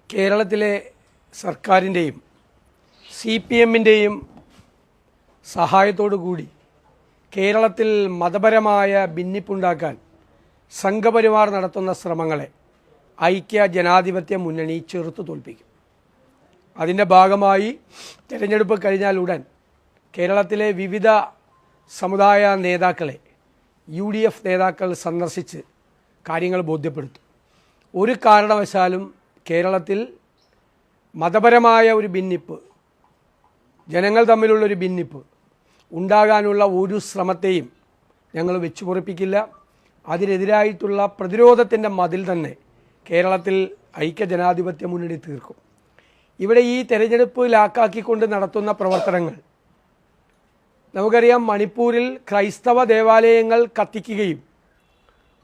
കേരളത്തിലെ സർക്കാരിൻ്റെയും CPMൻ്റെയും സഹായത്തോടു കൂടി കേരളത്തിൽ മതപരമായ ഭിന്നിപ്പുണ്ടാക്കാൻ സംഘപരിവാർ നടത്തുന്ന ശ്രമങ്ങളെ ഐക്യ ജനാധിപത്യ മുന്നണി ചെറുത്തു തോൽപ്പിക്കും. അതിൻ്റെ ഭാഗമായി തിരഞ്ഞെടുപ്പ് കഴിഞ്ഞാൽ ഉടൻ കേരളത്തിലെ വിവിധ സമുദായ നേതാക്കളെ UDF നേതാക്കൾ സന്ദർശിച്ച് കാര്യങ്ങൾ ബോധ്യപ്പെടുത്തും. ഒരു കാരണവശാലും കേരളത്തിൽ മതപരമായ ഒരു ഭിന്നിപ്പ്, ജനങ്ങൾ തമ്മിലുള്ളൊരു ഭിന്നിപ്പ് ഉണ്ടാകാനുള്ള ഒരു ശ്രമത്തെയും ഞങ്ങൾ വെച്ചു പൊറിപ്പിക്കില്ല. അതിനെതിരായിട്ടുള്ള പ്രതിരോധത്തിൻ്റെ മതിൽ തന്നെ കേരളത്തിൽ ഐക്യ ജനാധിപത്യ മുന്നണി തീർക്കും. ഇവിടെ ഈ തെരഞ്ഞെടുപ്പ് ലാക്കാക്കിക്കൊണ്ട് നടത്തുന്ന പ്രവർത്തനങ്ങൾ നമുക്കറിയാം. മണിപ്പൂരിൽ ക്രൈസ്തവ ദേവാലയങ്ങൾ കത്തിക്കുകയും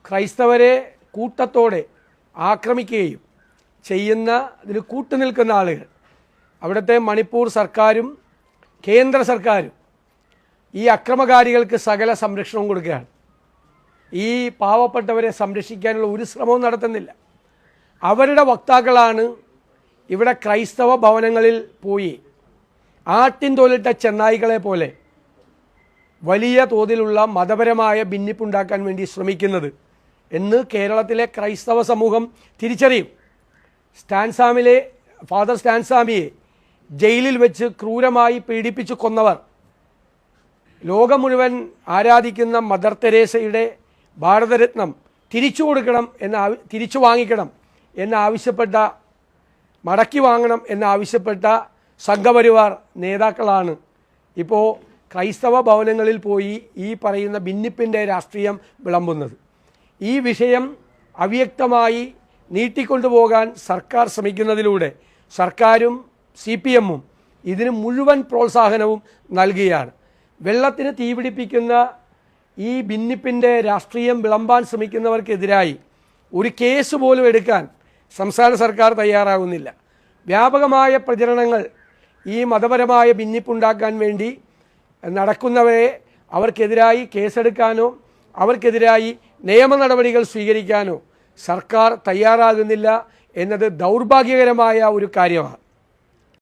ക്രൈസ്തവരെ കൂട്ടത്തോടെ ആക്രമിക്കുകയും ചെയ്യുന്ന ഇതിന് കൂട്ടുനിൽക്കുന്ന ആളുകൾ, അവിടുത്തെ മണിപ്പൂർ സർക്കാരും കേന്ദ്ര സർക്കാരും ഈ അക്രമകാരികൾക്ക് സകല സംരക്ഷണവും കൊടുക്കുകയാണ്. ഈ പാവപ്പെട്ടവരെ സംരക്ഷിക്കാനുള്ള ഒരു ശ്രമവും നടത്തുന്നില്ല. അവരുടെ വക്താക്കളാണ് ഇവിടെ ക്രൈസ്തവ ഭവനങ്ങളിൽ പോയി ആട്ടിൻ തോലിട്ട ചെന്നായികളെ പോലെ വലിയ തോതിലുള്ള മതപരമായ ഭിന്നിപ്പുണ്ടാക്കാൻ വേണ്ടി ശ്രമിക്കുന്നത് എന്ന് കേരളത്തിലെ ക്രൈസ്തവ സമൂഹം തിരിച്ചറിയും. ഫാദർ സ്റ്റാൻസാമിയെ ജയിലിൽ വെച്ച് ക്രൂരമായി പീഡിപ്പിച്ച് കൊന്നവർ, ലോകം മുഴുവൻ ആരാധിക്കുന്ന മദർ തെരേസയുടെ ഭാരതരത്നം തിരിച്ചു വാങ്ങിക്കണം എന്നാവശ്യപ്പെട്ട, മടക്കി വാങ്ങണം എന്നാവശ്യപ്പെട്ട സംഘപരിവാർ നേതാക്കളാണ് ഇപ്പോൾ ക്രൈസ്തവ ഭവനങ്ങളിൽ പോയി ഈ പറയുന്ന ഭിന്നിപ്പിൻ്റെ രാഷ്ട്രീയം വിളമ്പുന്നത്. ഈ വിഷയം അവ്യക്തമായി നീട്ടിക്കൊണ്ടുപോകാൻ സർക്കാർ ശ്രമിക്കുന്നതിലൂടെ സർക്കാരും CPMഉം ഇതിന് മുഴുവൻ പ്രോത്സാഹനവും നൽകുകയാണ്. വെള്ളത്തിന് തീപിടിപ്പിക്കുന്ന ഈ ഭിന്നിപ്പിൻ്റെ രാഷ്ട്രീയം വിളമ്പാൻ ശ്രമിക്കുന്നവർക്കെതിരായി ഒരു കേസ് പോലും എടുക്കാൻ സംസ്ഥാന സർക്കാർ തയ്യാറാകുന്നില്ല. വ്യാപകമായ പ്രചരണങ്ങൾ ഈ മതപരമായ ഭിന്നിപ്പുണ്ടാക്കാൻ വേണ്ടി നടക്കുന്നവരെ അവർക്കെതിരായി കേസെടുക്കാനോ അവർക്കെതിരായി നിയമ നടപടികൾ സ്വീകരിക്കാനോ സർക്കാർ തയ്യാറാകുന്നില്ല എന്നത് ദൗർഭാഗ്യകരമായ ഒരു കാര്യമാണ്.